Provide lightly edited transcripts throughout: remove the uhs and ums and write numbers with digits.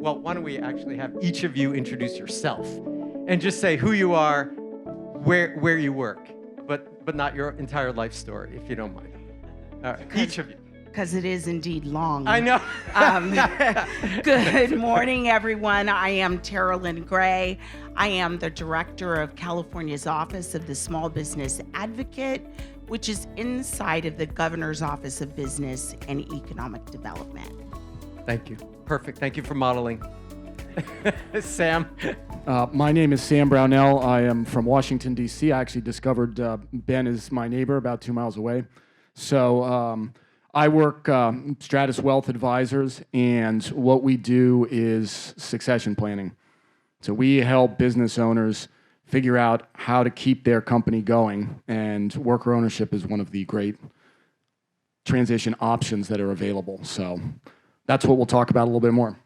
Well, why don't we actually have each of you introduce yourself and just say who you are, where you work, but not your entire life story, if you don't mind. All right, each of you. Because it is indeed long. I know. Good morning, everyone. I am Lynn Gray. I am the director of California's Office of the Small Business Advocate, which is inside of the Governor's Office of Business and Economic Development. Thank you. Perfect. Thank you for modeling. Sam. My name is Sam Brownell. I am from Washington, D.C. I actually discovered Ben is my neighbor about 2 miles away. So I work Stratus Wealth Advisors, and what we do is succession planning. So we help business owners figure out how to keep their company going, and worker ownership is one of the great transition options that are available. So that's what we'll talk about a little bit more.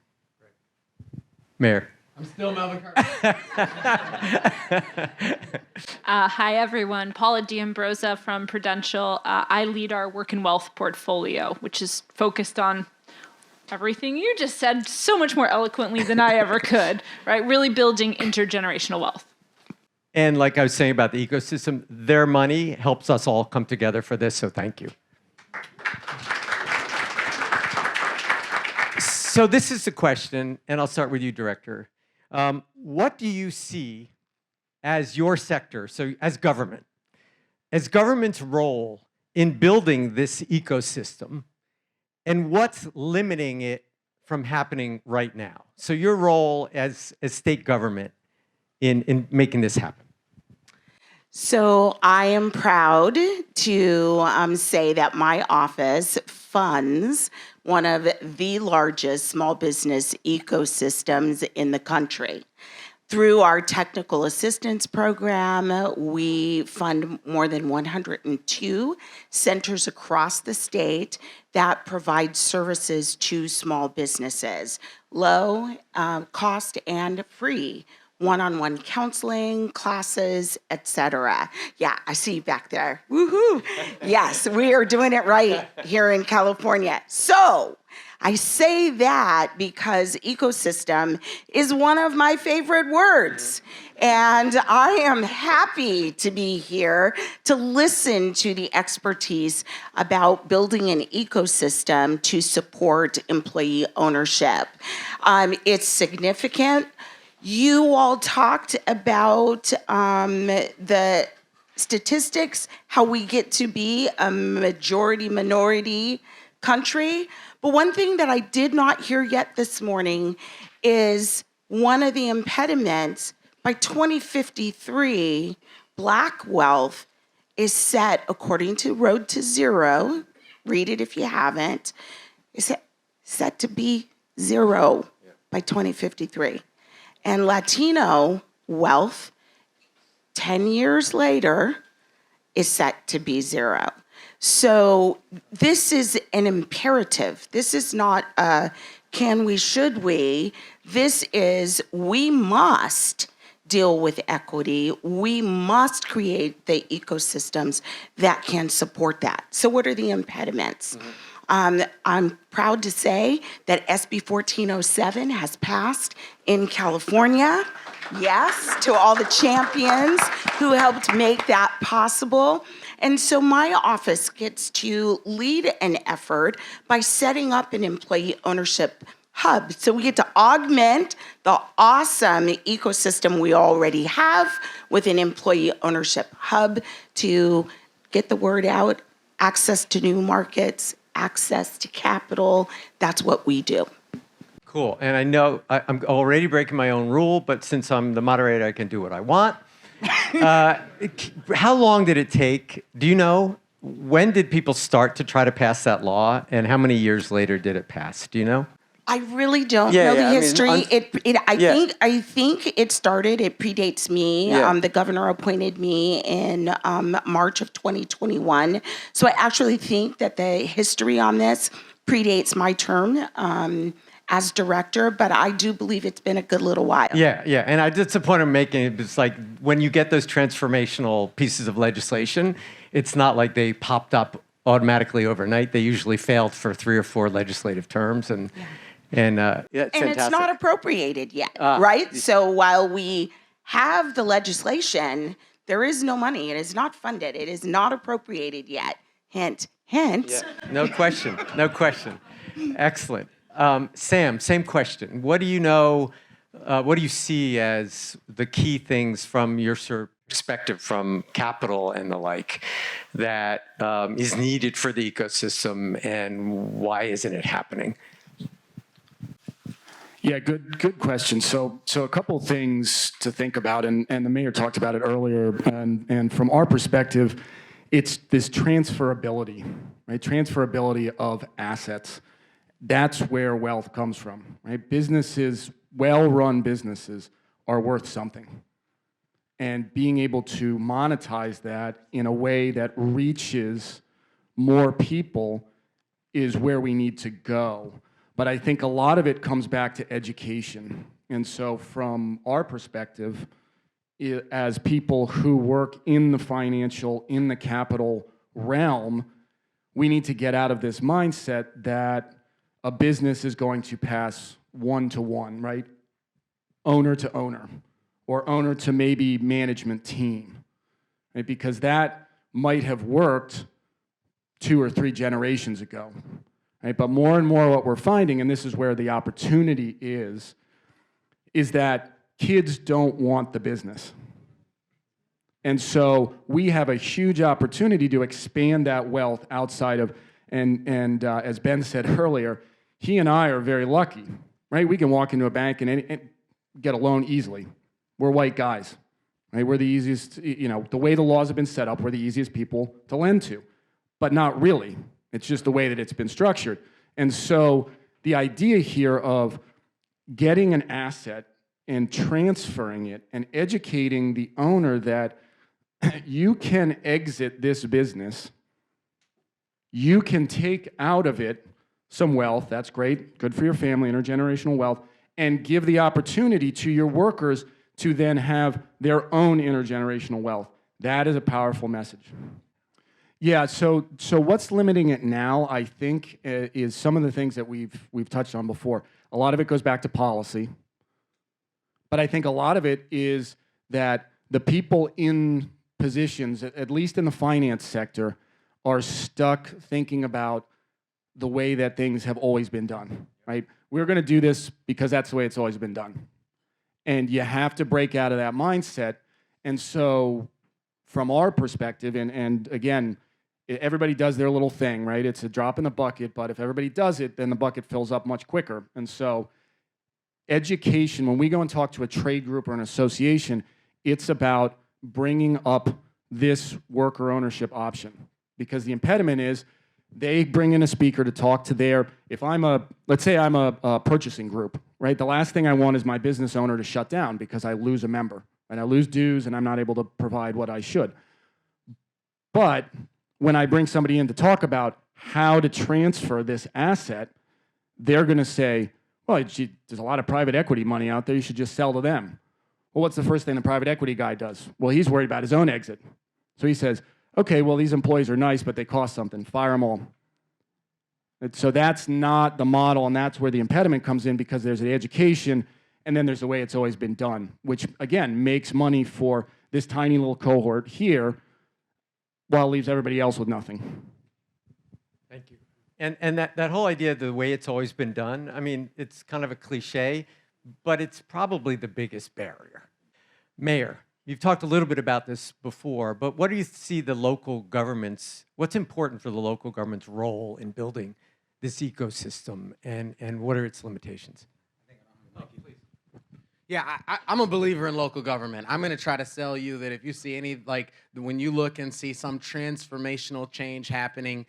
Mayor. I'm still Melvin. Hi, everyone. Paula D'Ambrosa from Prudential. I lead our work and wealth portfolio, which is focused on everything you just said so much more eloquently than I ever could, right? Really building intergenerational wealth. And like I was saying about the ecosystem, their money helps us all come together for this, so thank you. So this is the question, and I'll start with you, Director. What do you see as your sector, so as government's role in building this ecosystem, and what's limiting it from happening right now? So your role as state government in making this happen. So I am proud to say that my office funds one of the largest small business ecosystems in the country. Through our technical assistance program, we fund more than 102 centers across the state that provide services to small businesses, low cost and free. One-on-one counseling, classes, etc. Yeah, I see you back there. Woohoo! Yes, we are doing it right here in California. So I say that because ecosystem is one of my favorite words. And I am happy to be here to listen to the expertise about building an ecosystem to support employee ownership. It's significant. You all talked about the statistics, how we get to be a majority-minority country. But one thing that I did not hear yet this morning is one of the impediments. By 2053, Black wealth is set, according to Road to Zero, read it if you haven't, is set to be zero by 2053. And Latino wealth, 10 years later, is set to be zero. So this is an imperative. This is not a can we, should we. This is we must deal with equity. We must create the ecosystems that can support that. So what are the impediments? Mm-hmm. I'm proud to say that SB 1407 has passed in California. Yes, to all the champions who helped make that possible. And so my office gets to lead an effort by setting up an employee ownership hub. So we get to augment the awesome ecosystem we already have with an employee ownership hub to get the word out, access to new markets, access to capital. That's what we do. Cool. And I know I'm already breaking my own rule, but since I'm the moderator, I can do what I want. How long did it take? Do you know? When did people start to try to pass that law? And how many years later did it pass? Do you know? I really don't know the history. I think it started, it predates me. The governor appointed me in March of 2021. So I actually think that the history on this predates my term as director, but I do believe it's been a good little while. Yeah. And that's the point I'm making. It's like when you get those transformational pieces of legislation, it's not like they popped up automatically overnight. They usually failed for 3 or 4 legislative terms. And And yeah, And it's not appropriated yet, right? So while we have the legislation, there is no money. It is not funded. It is not appropriated yet. Hint, hint. Yeah, no question, no question. Excellent. Sam, same question. What do you know, what do you see as the key things from your perspective from capital and the like that is needed for the ecosystem, and why isn't it happening? Yeah, good question. So a couple of things to think about, and the mayor talked about it earlier, and from our perspective, it's this transferability, right? Transferability of assets. That's where wealth comes from, right? Businesses, well-run businesses, are worth something. And being able to monetize that in a way that reaches more people is where we need to go. But I think a lot of it comes back to education. And so from our perspective, as people who work in the financial, in the capital realm, we need to get out of this mindset that a business is going to pass one-to-one, right? Owner to owner, or owner to maybe management team, right? Because that might have worked 2 or 3 generations ago. Right? But more and more what we're finding, and this is where the opportunity is that kids don't want the business. And so we have a huge opportunity to expand that wealth outside of, and as Ben said earlier, he and I are very lucky, right? We can walk into a bank and get a loan easily. We're white guys, right? We're the easiest, the way the laws have been set up, we're the easiest people to lend to, but not really. It's just the way that it's been structured. And so the idea here of getting an asset and transferring it and educating the owner that you can exit this business, you can take out of it some wealth, that's great, good for your family, intergenerational wealth, and give the opportunity to your workers to then have their own intergenerational wealth. That is a powerful message. Yeah, so what's limiting it now, I think, is some of the things that we've touched on before. A lot of it goes back to policy, but I think a lot of it is that the people in positions, at least in the finance sector, are stuck thinking about the way that things have always been done, right? We're going to do this because that's the way it's always been done. And you have to break out of that mindset. And so from our perspective, and again, everybody does their little thing, right? It's a drop in the bucket, but if everybody does it, then the bucket fills up much quicker. And so education, when we go and talk to a trade group or an association, it's about bringing up this worker ownership option. Because the impediment is they bring in a speaker to talk to their, let's say I'm a purchasing group, right? The last thing I want is my business owner to shut down because I lose a member, and I lose dues, and I'm not able to provide what I should. But when I bring somebody in to talk about how to transfer this asset, they're going to say, well, there's a lot of private equity money out there. You should just sell to them. Well, what's the first thing the private equity guy does? Well, he's worried about his own exit. So he says, okay, well, these employees are nice, but they cost something. Fire them all. And so that's not the model, and that's where the impediment comes in, because there's the education, and then there's the way it's always been done, which, again, makes money for this tiny little cohort here while it leaves everybody else with nothing. Thank you. And that whole idea of the way it's always been done, I mean, it's kind of a cliche, but it's probably the biggest barrier. Mayor, you've talked a little bit about this before, but what do you see the local government's, what's important for the local government's role in building this ecosystem, and what are its limitations? Yeah, I'm a believer in local government. I'm going to try to sell you that if you see any, like, when you look and see some transformational change happening,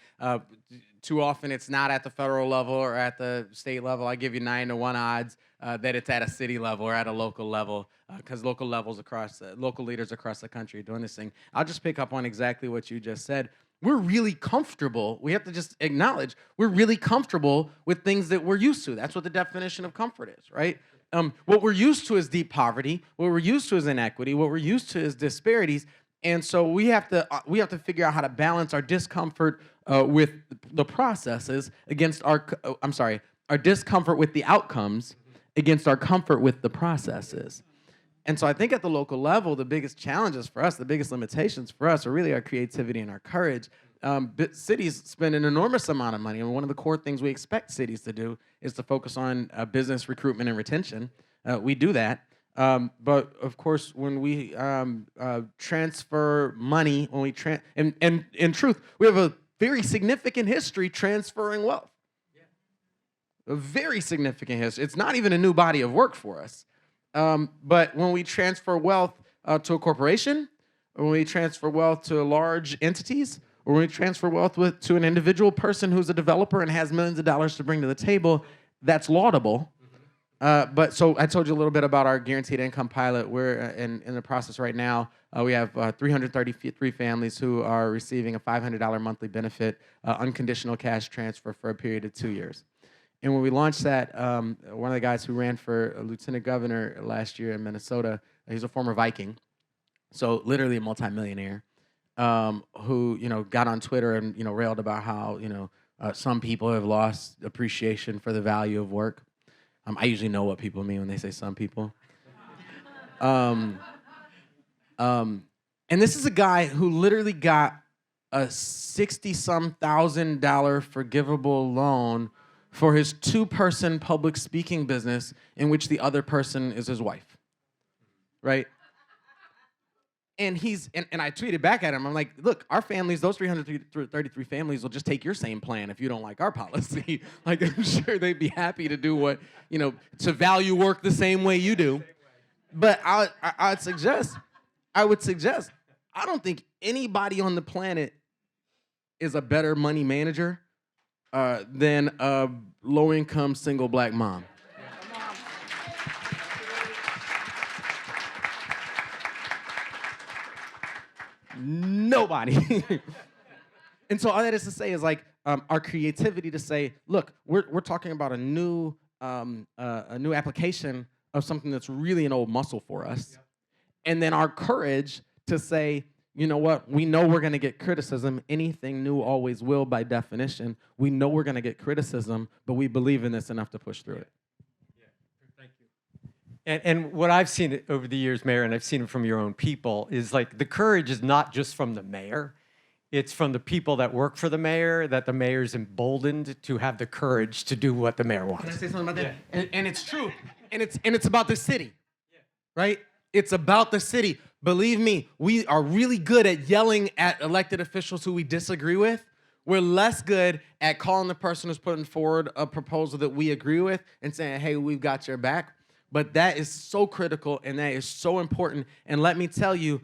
too often it's not at the federal level or at the state level. I give you 9-to-1 odds that it's at a city level or at a local level, because local leaders across the country are doing this thing. I'll just pick up on exactly what you just said. We're really comfortable. We have to just acknowledge we're really comfortable with things that we're used to. That's what the definition of comfort is, right? What we're used to is deep poverty. What we're used to is inequity. What we're used to is disparities. And so we have to figure out how to balance our discomfort with the processes against our discomfort with the outcomes against our comfort with the processes. And so I think at the local level, the biggest challenges for us, the biggest limitations for us are really our creativity and our courage. Cities spend an enormous amount of money, and one of the core things we expect cities to do is to focus on business recruitment and retention. We do that. But of course, when we transfer money, when we and in truth, we have a very significant history transferring wealth. A very significant history. It's not even a new body of work for us. But when we transfer wealth to a corporation, or when we transfer wealth to large entities, or when we transfer wealth to an individual person who's a developer and has millions of dollars to bring to the table, that's laudable. But so I told you a little bit about our guaranteed income pilot. We're in the process right now. We have 333 families who are receiving a $500 monthly benefit, unconditional cash transfer for a period of 2 years. And when we launched that, one of the guys who ran for lieutenant governor last year in Minnesota, he's a former Viking, so literally a multimillionaire, who got on Twitter and railed about how some people have lost appreciation for the value of work. I usually know what people mean when they say some people. And this is a guy who literally got a $60-some thousand forgivable loan for his 2-person public speaking business in which the other person is his wife, right? And and I tweeted back at him, I'm like, look, our families, those 333 families will just take your same plan if you don't like our policy. Like, I'm sure they'd be happy to do what, to value work the same way you do. But I would suggest, I don't think anybody on the planet is a better money manager than a low-income single black mom. Nobody. And so all that is to say is our creativity to say, look, we're talking about a new application of something that's really an old muscle for us. And then our courage to say, you know what, we know we're going to get criticism. Anything new always will by definition. We know we're going to get criticism, but we believe in this enough to push through it. Thank you. And what I've seen over the years, Mayor, and I've seen it from your own people, is the courage is not just from the mayor. It's from the people that work for the mayor, that the mayor's emboldened to have the courage to do what the mayor wants. Can I say something about that? Yeah. And it's true. And it's about the city, right? It's about the city. Believe me, we are really good at yelling at elected officials who we disagree with. We're less good at calling the person who's putting forward a proposal that we agree with and saying, hey, we've got your back. But that is so critical and that is so important. And let me tell you,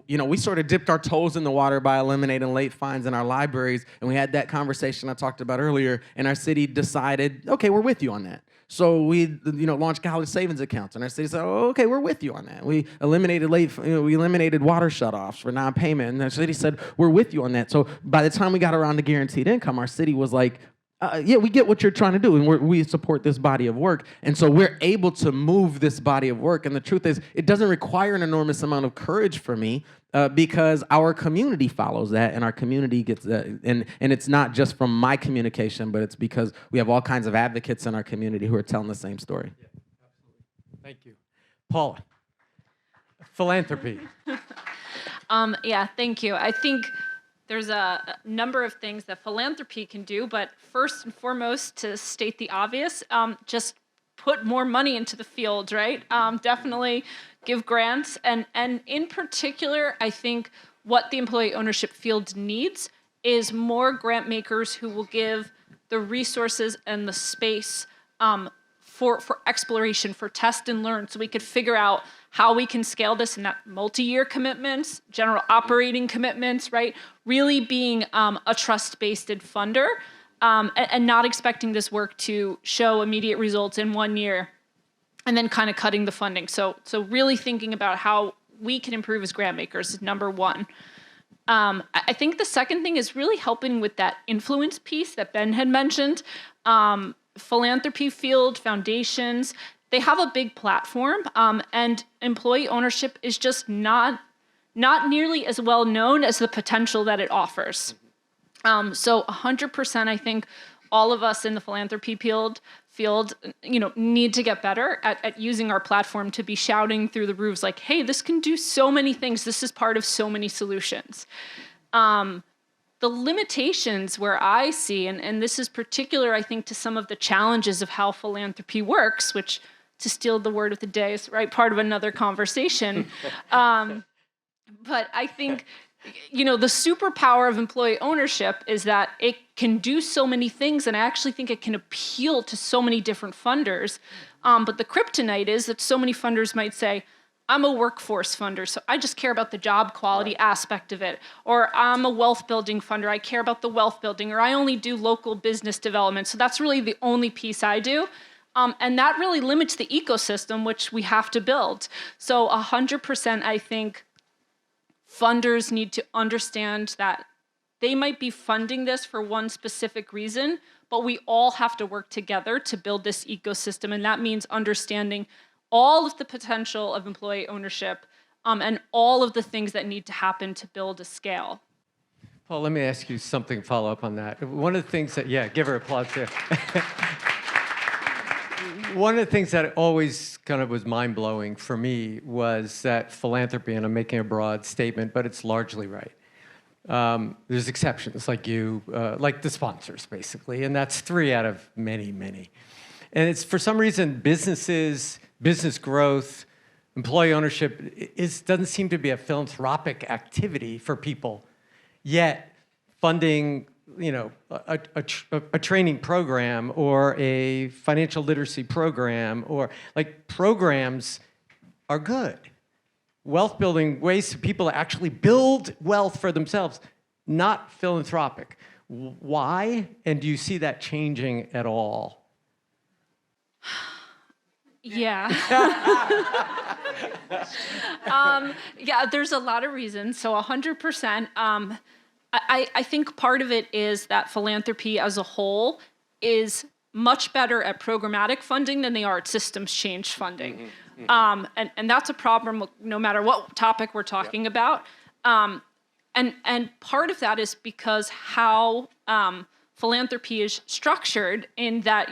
we sort of dipped our toes in the water by eliminating late fines in our libraries. And we had that conversation I talked about earlier. And our city decided, okay, we're with you on that. So we, launched college savings accounts, and our city said, "Oh, okay, we're with you on that." We eliminated we eliminated water shutoffs for non-payment, and our city said, "We're with you on that." So by the time we got around to guaranteed income, our city was like, "Yeah, we get what you're trying to do, and we support this body of work." And so we're able to move this body of work. And the truth is, it doesn't require an enormous amount of courage for me because our community follows that, and our community gets that. And it's not just from my communication, but it's because we have all kinds of advocates in our community who are telling the same story. Yeah, absolutely. Thank you. Paula, philanthropy. Yeah, thank you. I think there's a number of things that philanthropy can do, but first and foremost, to state the obvious, just put more money into the field, right? Definitely give grants. And in particular, I think what the employee ownership field needs is more grant makers who will give the resources and the space for exploration, for test and learn, so we could figure out how we can scale this in that multi-year commitments, general operating commitments, right? Really being a trust-based funder and not expecting this work to show immediate results in 1 year and then kind of cutting the funding. So really thinking about how we can improve as grant makers is number one. I think the second thing is really helping with that influence piece that Ben had mentioned. Philanthropy field, foundations, they have a big platform, and employee ownership is just not nearly as well known as the potential that it offers. So 100%, I think all of us in the philanthropy field, need to get better at using our platform to be shouting through the roofs like, hey, this can do so many things. This is part of so many solutions. The limitations where I see, and this is particular, I think, to some of the challenges of how philanthropy works, which, to steal the word of the day, is part of another conversation. But I think, the superpower of employee ownership is that it can do so many things, and I actually think it can appeal to so many different funders. But the kryptonite is that so many funders might say, I'm a workforce funder, so I just care about the job quality aspect of it. Or I'm a wealth building funder, I care about the wealth building. Or I only do local business development, so that's really the only piece I do. And that really limits the ecosystem, which we have to build. So 100%, I think funders need to understand that they might be funding this for one specific reason, but we all have to work together to build this ecosystem. And that means understanding all of the potential of employee ownership and all of the things that need to happen to build a scale. Paul, let me ask you something, follow up on that. One of the things that, give her applause there. One of the things that always kind of was mind-blowing for me was that philanthropy, and I'm making a broad statement, but it's largely right. There's exceptions like you, like the sponsors, basically, and that's 3 out of many, many. And it's, for some reason, business growth, employee ownership doesn't seem to be a philanthropic activity for people. Yet, funding, a training program or a financial literacy program or programs are good. Wealth building, ways for people to actually build wealth for themselves, not philanthropic. Why? And do you see that changing at all? Yeah. There's a lot of reasons. So 100%. I think part of it is that philanthropy as a whole is much better at programmatic funding than they are at systems change funding. And that's a problem no matter what topic we're talking about. And part of that is because how philanthropy is structured in that,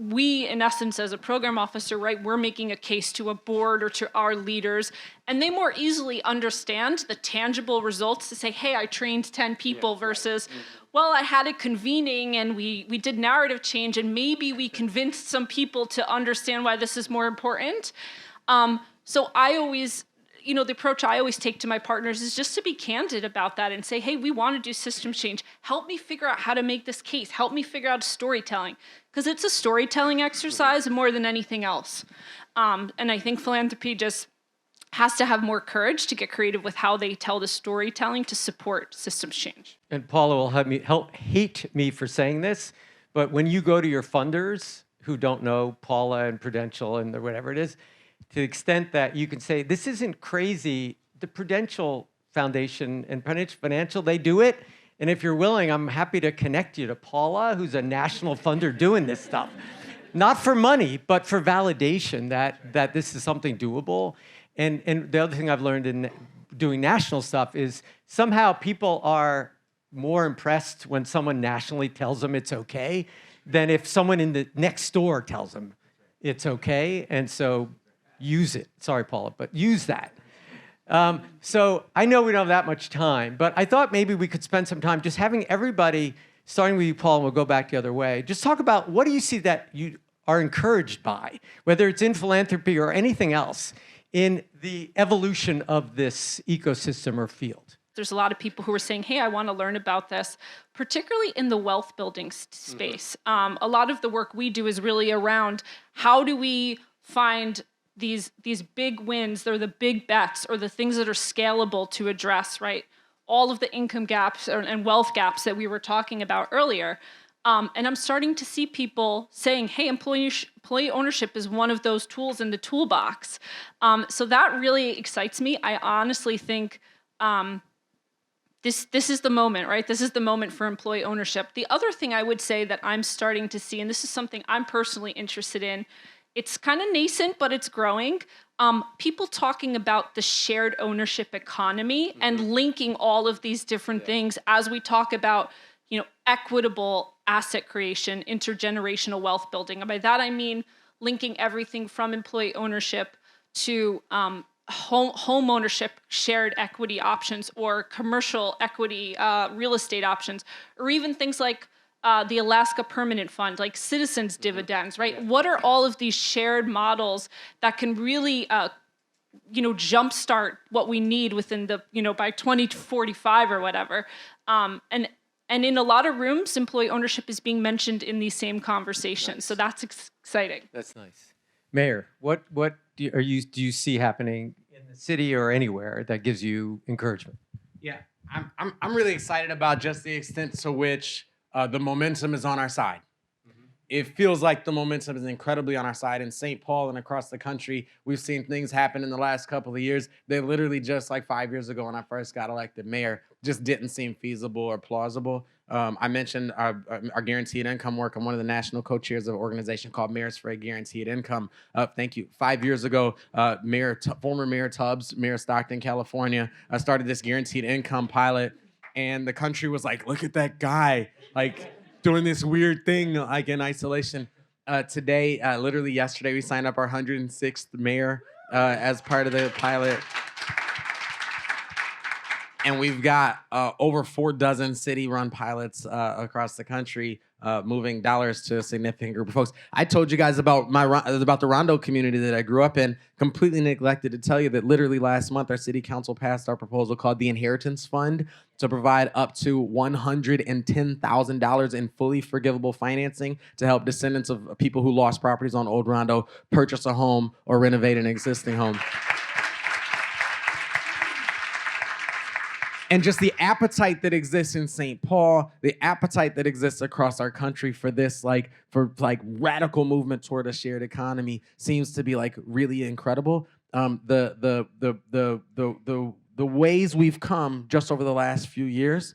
we, in essence, as a program officer, we're making a case to a board or to our leaders, and they more easily understand the tangible results to say, hey, I trained 10 people versus, well, I had a convening and we did narrative change and maybe we convinced some people to understand why this is more important. So I always, the approach I always take to my partners is just to be candid about that and say, hey, we want to do system change. Help me figure out how to make this case. Help me figure out storytelling. Because it's a storytelling exercise more than anything else. And I think philanthropy just has to have more courage to get creative with how they tell the storytelling to support systems change. And Paula will hate me for saying this, but when you go to your funders who don't know Paula and Prudential and whatever it is, to the extent that you can say, this isn't crazy, the Prudential Foundation and Financial, they do it. And if you're willing, I'm happy to connect you to Paula, who's a national funder doing this stuff. Not for money, but for validation that this is something doable. And the other thing I've learned in doing national stuff is somehow people are more impressed when someone nationally tells them it's okay than if someone in the next door tells them it's okay. And so use it. Sorry, Paula, but use that. So I know we don't have that much time, but I thought maybe we could spend some time just having everybody, starting with you, Paul, and we'll go back the other way, just talk about what do you see that you are encouraged by, whether it's in philanthropy or anything else, in the evolution of this ecosystem or field. There's a lot of people who are saying, hey, I want to learn about this, particularly in the wealth building space. A lot of the work we do is really around how do we find these big wins, they're the big bets, or the things that are scalable to address, all of the income gaps and wealth gaps that we were talking about earlier. And I'm starting to see people saying, hey, employee ownership is one of those tools in the toolbox. So that really excites me. I honestly think this is the moment, This is the moment for employee ownership. The other thing I would say that I'm starting to see, and this is something I'm personally interested in, it's kind of nascent, but it's growing. People talking about the shared ownership economy and linking all of these different things as we talk about equitable asset creation, intergenerational wealth building. And by that I mean linking everything from employee ownership to home ownership, shared equity options, or commercial equity real estate options, or even things like the Alaska Permanent Fund, like citizens' dividends, right? What are all of these shared models that can really jumpstart what we need within the, by 2045 or whatever. And in a lot of rooms, employee ownership is being mentioned in these same conversations. Nice. So that's exciting. That's nice. Mayor, what do you see happening in the city or anywhere that gives you encouragement? Yeah, I'm really excited about just the extent to which the momentum is on our side. It feels like the momentum is incredibly on our side in St. Paul and across the country. We've seen things happen in the last couple of years. They literally just like 5 years ago when I first got elected mayor just didn't seem feasible or plausible. I mentioned our guaranteed income work. I'm one of the national co-chairs of an organization called Mayors for a Guaranteed Income. Thank you. 5 years ago, former Mayor Tubbs, Mayor of Stockton, California, started this guaranteed income pilot. And the country was like, look at that guy, like, doing this weird thing like in isolation. Today, literally yesterday, we signed up our 106th mayor as part of the pilot. And we've got over 4 dozen city-run pilots across the country moving dollars to a significant group of folks. I told you guys about the Rondo community that I grew up in. Completely neglected to tell you that literally last month, our city council passed our proposal called the Inheritance Fund to provide up to $110,000 in fully forgivable financing to help descendants of people who lost properties on Old Rondo purchase a home or renovate an existing home. And just the appetite that exists in St. Paul, the appetite that exists across our country for this, for radical movement toward a shared economy, seems to be really incredible. The ways we've come just over the last few years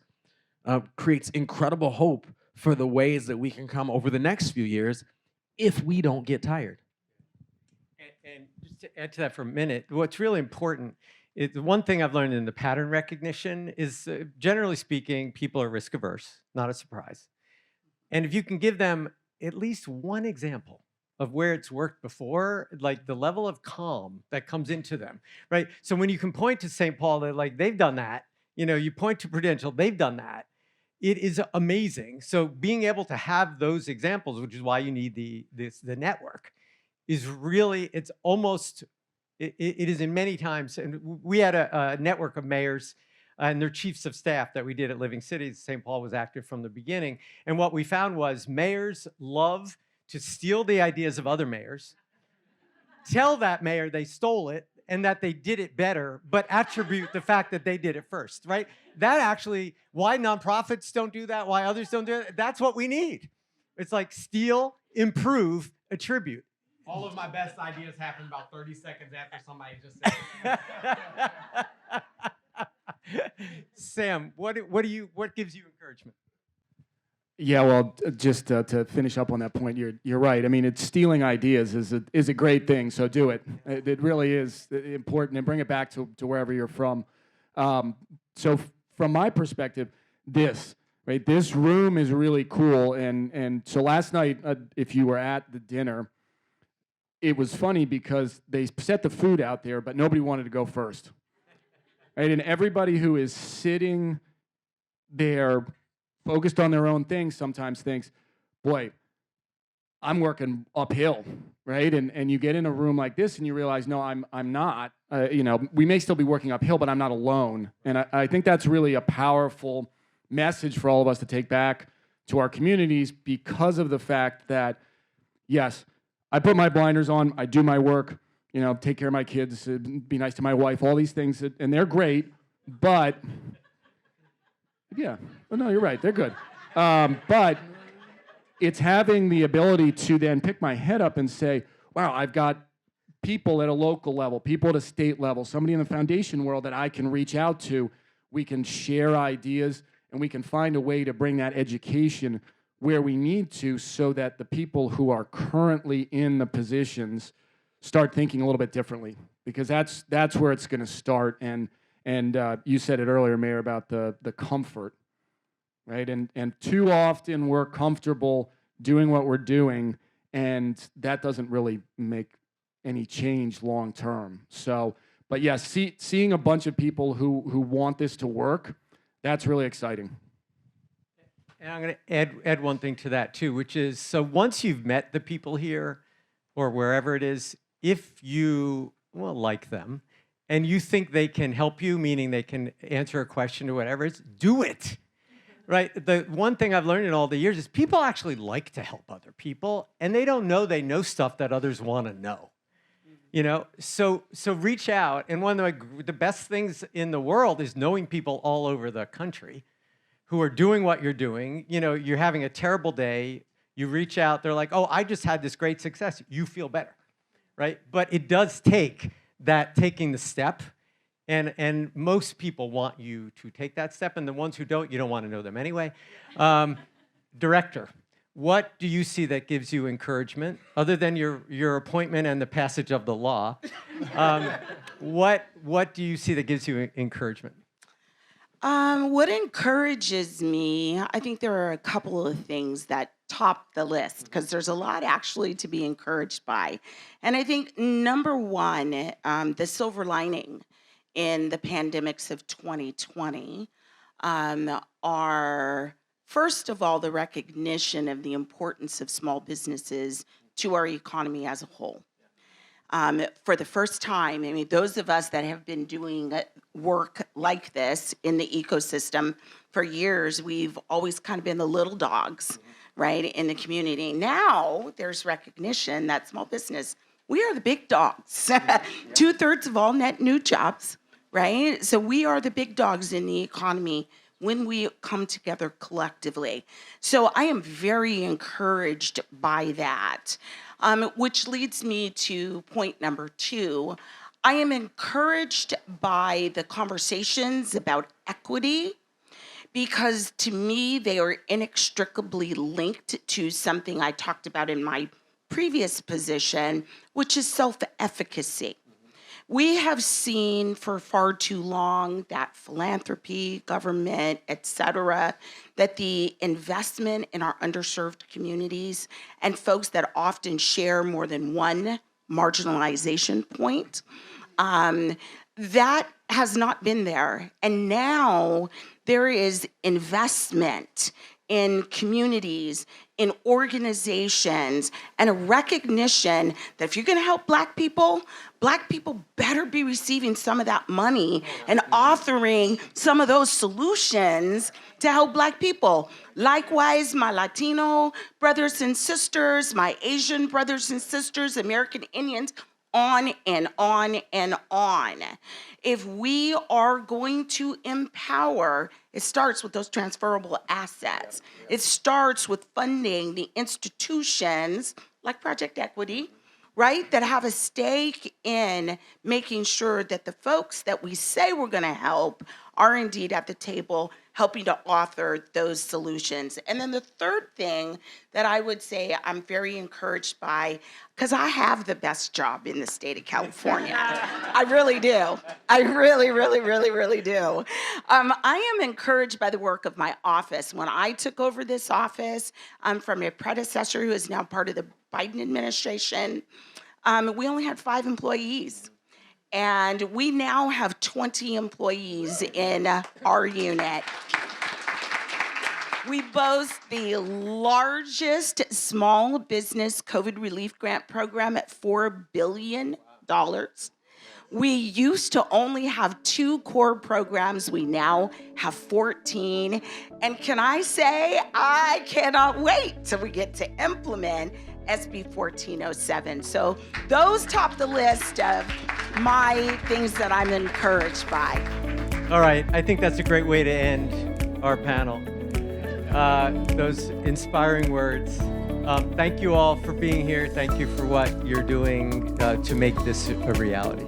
creates incredible hope for the ways that we can come over the next few years if we don't get tired. And just to add to that for a minute, what's really important. The one thing I've learned in the pattern recognition is, generally speaking, people are risk averse, not a surprise. And if you can give them at least one example of where it's worked before, like the level of calm that comes into them, right? So when you can point to St. Paul, that they've done that, you point to Prudential, they've done that. It is amazing. So being able to have those examples, which is why you need the network, is really, it's almost. It is in many times, and we had a network of mayors and their chiefs of staff that we did at Living Cities. St. Paul was active from the beginning. And what we found was mayors love to steal the ideas of other mayors, tell that mayor they stole it and that they did it better, but attribute the fact that they did it first, right? That actually, why nonprofits don't do that, why others don't do it, that's what we need. It's like steal, improve, attribute. All of my best ideas happen about 30 seconds after somebody just said it. Sam, what gives you encouragement? Yeah, well, just to finish up on that point, you're right. I mean, it's stealing ideas is a great thing, so do it. It really is important, and bring it back to wherever you're from. So from my perspective, this room is really cool, and so last night, if you were at the dinner, it was funny because they set the food out there, but nobody wanted to go first. Right? And everybody who is sitting there focused on their own thing sometimes thinks, boy, I'm working uphill, right? And you get in a room like this and you realize, no, I'm not. We may still be working uphill, but I'm not alone. And I think that's really a powerful message for all of us to take back to our communities because of the fact that, yes, I put my blinders on, I do my work, take care of my kids, be nice to my wife, all these things, and they're great, but, yeah, no, you're right, they're good. But it's having the ability to then pick my head up and say, wow, I've got people at a local level, people at a state level, somebody in the foundation world that I can reach out to. We can share ideas, and we can find a way to bring that education where we need to so that the people who are currently in the positions start thinking a little bit differently, because that's where it's going to start. And you said it earlier, Mayor, about the comfort. right? And too often we're comfortable doing what we're doing, and that doesn't really make any change long term. So, but yes, seeing a bunch of people who want this to work, that's really exciting. And I'm going to add one thing to that too, which is, so once you've met the people here or wherever it is, if you like them and you think they can help you, meaning they can answer a question or whatever, do it. Right? The one thing I've learned in all the years is people actually like to help other people, and they don't know they know stuff that others want to know. You know, so reach out. And one of the best things in the world is knowing people all over the country who are doing what you're doing. You know, you're having a terrible day. You reach out. They're like, oh, I just had this great success. You feel better, right? But it does take that taking the step. And most people want you to take that step. And the ones who don't, you don't want to know them anyway. Director, what do you see that gives you encouragement, other than your appointment and the passage of the law? What do you see that gives you encouragement? What encourages me, I think there are a couple of things that top the list, because there's a lot actually to be encouraged by. And I think number one, the silver lining in the pandemics of 2020 are, first of all, the recognition of the importance of small businesses to our economy as a whole. For the first time, I mean, those of us that have been doing work like this in the ecosystem for years, we've always kind of been the little dogs, right, in the community. Now there's recognition that small business, we are the big dogs. 2/3 of all net new jobs, right? So we are the big dogs in the economy when we come together collectively. So I am very encouraged by that, which leads me to point number two. I am encouraged by the conversations about equity, because to me, they are inextricably linked to something I talked about in my previous position, which is self-efficacy. We have seen for far too long that philanthropy, government, et cetera, that the investment in our underserved communities and folks that often share more than one marginalization point, that has not been there. And now there is investment in communities, in organizations, and a recognition that if you're going to help Black people better be receiving some of that money and authoring some of those solutions to help Black people. Likewise, my Latino brothers and sisters, my Asian brothers and sisters, American Indians, on and on and on. If we are going to empower, it starts with those transferable assets. It starts with funding the institutions like Project Equity, right, that have a stake in making sure that the folks that we say we're going to help are indeed at the table helping to author those solutions. And then the third thing that I would say I'm very encouraged by, because I have the best job in the state of California. I really do. I really, really, really, really do. I am encouraged by the work of my office. When I took over this office from a predecessor who is now part of the Biden administration, we only had 5 employees. And we now have 20 employees in our unit. We boast the largest small business COVID relief grant program at $4 billion. We used to only have 2 core programs. We now have 14. And can I say, I cannot wait till we get to implement SB 1407. So those top the list of my things that I'm encouraged by. All right, I think that's a great way to end our panel. Those inspiring words. Thank you all for being here. Thank you for what you're doing to make this a reality.